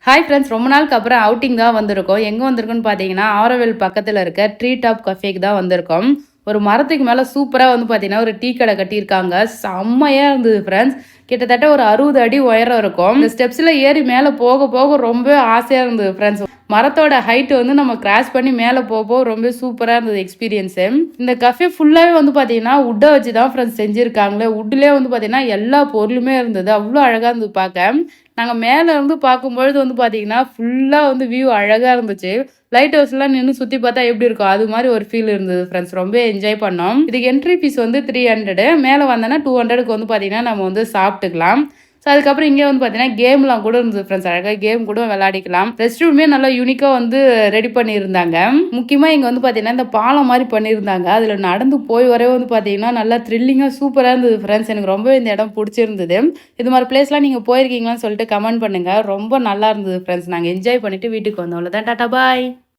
Hi friends, ரொம்ப நாளுக்கு அப்புறம் அவுட்டிங் தான் வந்திருக்கோம். எங்கே வந்திருக்கோன்னு பார்த்தீங்கன்னா, ஆரோவில் பக்கத்தில் இருக்க ட்ரீ டாப் கஃபேக்கு தான் வந்திருக்கோம். ஒரு மரத்துக்கு மேலே சூப்பராக வந்து பார்த்தீங்கன்னா ஒரு டீ கடை கட்டியிருக்காங்க. செம்மையாக இருந்தது ஃப்ரெண்ட்ஸ். கிட்டத்தட்ட ஒரு 60 அடி உயரம் இருக்கும். இந்த ஸ்டெப்ஸில் ஏறி மேலே போக போக ரொம்ப ஆசையாக இருந்தது ஃப்ரெண்ட்ஸ். மரத்தோட ஹைட் வந்து நம்ம கிராஸ் பண்ணி மேலே போக ரொம்ப சூப்பராக இருந்தது எக்ஸ்பீரியன்ஸு. இந்த கஃபே ஃபுல்லாகவே வந்து பார்த்தீங்கன்னா உட்டை வச்சு தான் ஃப்ரெண்ட்ஸ் செஞ்சுருக்காங்களே. உட்லேயே வந்து பார்த்தீங்கன்னா எல்லா பொருளுமே இருந்தது. அவ்வளோ அழகாக இருந்தது பார்க்க. நாங்கள் மேலே இருந்து பார்க்கும்பொழுது வந்து பார்த்தீங்கன்னா ஃபுல்லாக வந்து வியூ அழகாக இருந்துச்சு. லைட் ஹவுஸ்லாம் நின்று சுற்றி பார்த்தா எப்படி இருக்கும் அது மாதிரி ஒரு ஃபீல் இருந்தது ஃப்ரெண்ட்ஸ். ரொம்ப என்ஜாய் பண்ணோம். இதுக்கு என்ட்ரி ஃபீஸ் வந்து 300. மேலே வந்தோன்னா 200க்கு வந்து பார்த்தீங்கன்னா நம்ம வந்து சாப்பிட்டுக்கலாம். ஸோ அதுக்கப்புறம் இங்கே வந்து பார்த்தீங்கன்னா கேம்லாம் கூட இருந்தது ஃப்ரெண்ட்ஸ். அழகாக கேம் கூட விளையாடிக்கலாம். ரெஸ்ட் ரூமே நல்லா யூனிக்காக வந்து ரெடி பண்ணியிருந்தாங்க. முக்கியமாக இங்கே வந்து பார்த்தீங்கன்னா இந்த பாலம் மாதிரி பண்ணியிருந்தாங்க. அதில் நடந்து போய் வரவே வந்து பார்த்தீங்கன்னா நல்லா த்ரில்லிங்காக சூப்பராக இருந்தது ஃப்ரெண்ட்ஸ். எனக்கு ரொம்ப இந்த இடம் பிடிச்சிருந்தது. இது மாதிரி பிளேஸ்லாம் நீங்கள் போயிருக்கீங்களான்னு சொல்லிட்டு கமெண்ட் பண்ணுங்கள். ரொம்ப நல்லா இருந்தது ஃப்ரெண்ட்ஸ். நாங்கள் என்ஜாய் பண்ணிவிட்டு வீட்டுக்கு வந்தோம். அவ்வளோதான். டாடா பாய்.